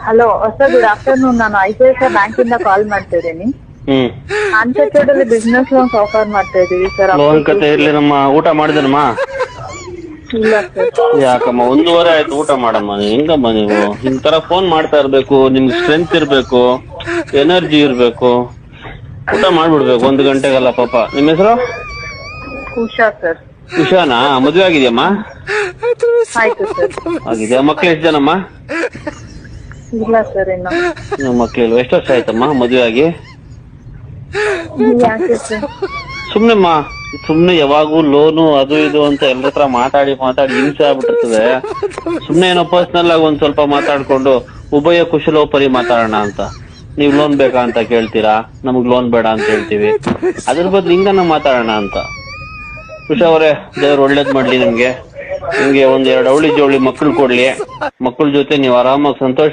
Hello sir, good afternoon. ನಾನು ICICI bank ಇಂದ ಕಾಲ್ ಮಾಡ್ತಾ ಇದ್ದೀನಿ. ಅನ್ಸೆಕ್ಯೂರ್ಡ್ ಅಲ್ಲಿ ಬಿಸ್ನೆಸ್ ಲೋನ್ಸ್ ಆಫರ್ ಮಾಡ್ತಾ ಇದೀವಿ ಸರ್. ಲೋನ್ ಕತೆ ಇರ್ಲಿ ನಮ್ಮ. ಊಟ ಮಾಡಿದನಮ್ಮ? ಇಲ್ಲ ಸರ್. ಯಾಕಮ್ಮ 1 ವಾರ ಆಯ್ತು ಊಟ ಮಾಡಮ್ಮ. ಹೆಂಗಮ್ಮ ನೀವು ಈ ತರ ಫೋನ್ ಮಾಡ್ತಾ ಇರ್ಬೇಕು, ನಿಮ್ಗೆ ಸ್ಟ್ರೆಂತ್ ಇರ್ಬೇಕು, ಎನರ್ಜಿ ಇರ್ಬೇಕು, ಊಟ ಮಾಡ್ಬಿಡ್ಬೇಕು 1 ಗಂಟೆಗೆಲ್ಲ. ಪಾಪ ನಿಮ್ಮ ಹೆಸರು? ಉಷಾ ಸರ್. ಉಷಾನಾ? ಮದ್ವೆ ಆಗಿದೆಯಮ್ಮ? ಆಯ್ತು ಸರ್. ಆಗಿದೆ. ಮಕ್ಳು ಎಷ್ಟು ಜನಮ್ಮ? ಇಲ್ಲ ಸರ್, ಇನ್ನು ಮಕ್ಳಿಲ್ವ? ಎಷ್ಟು ವರ್ಷ ಆಯ್ತಮ್ಮ ಮದ್ವೆ ಆಗಿ? ಯಾಕೆ ಸರ್? ಸುಮ್ನೆ ಯಾವಾಗೂ ಲೋನು ಅದು ಇದು ಅಂತ ಎಲ್ಲರ ಹತ್ರ ಮಾತಾಡಿ ಹಿಂಸೆ ಆಗ್ಬಿಟ್ಟಿರ್ತದೆ. ಸುಮ್ನೆ ಏನೋ ಪರ್ಸನಲ್ ಆಗಿ ಒಂದ್ ಸ್ವಲ್ಪ ಮಾತಾಡ್ಕೊಂಡು ಉಭಯ ಕುಶಲೋಪರಿ ಮಾತಾಡೋಣ ಅಂತ. ನೀವ್ ಲೋನ್ ಬೇಕಾ ಅಂತ ಕೇಳ್ತೀರಾ, ನಮಗ್ ಲೋನ್ ಬೇಡ ಅಂತ ಹೇಳ್ತೀವಿ. ಅದ್ರ ಬದಲು ಹಿಂಗನ್ನ ಮಾತಾಡೋಣ ಅಂತ. ಉಷಾ ಅವರೇ, ದೇವ್ರು ಒಳ್ಳೇದ್ ಮಾಡ್ಲಿ ನಿಮ್ಗೆ. ಒಂದ್ 2 ಅವಳಿ ಜೋಳಿ ಮಕ್ಳು ಕೊಡ್ಲಿ. ಮಕ್ಳ ಜೊತೆ ನೀವು ಆರಾಮಾಗಿ ಸಂತೋಷ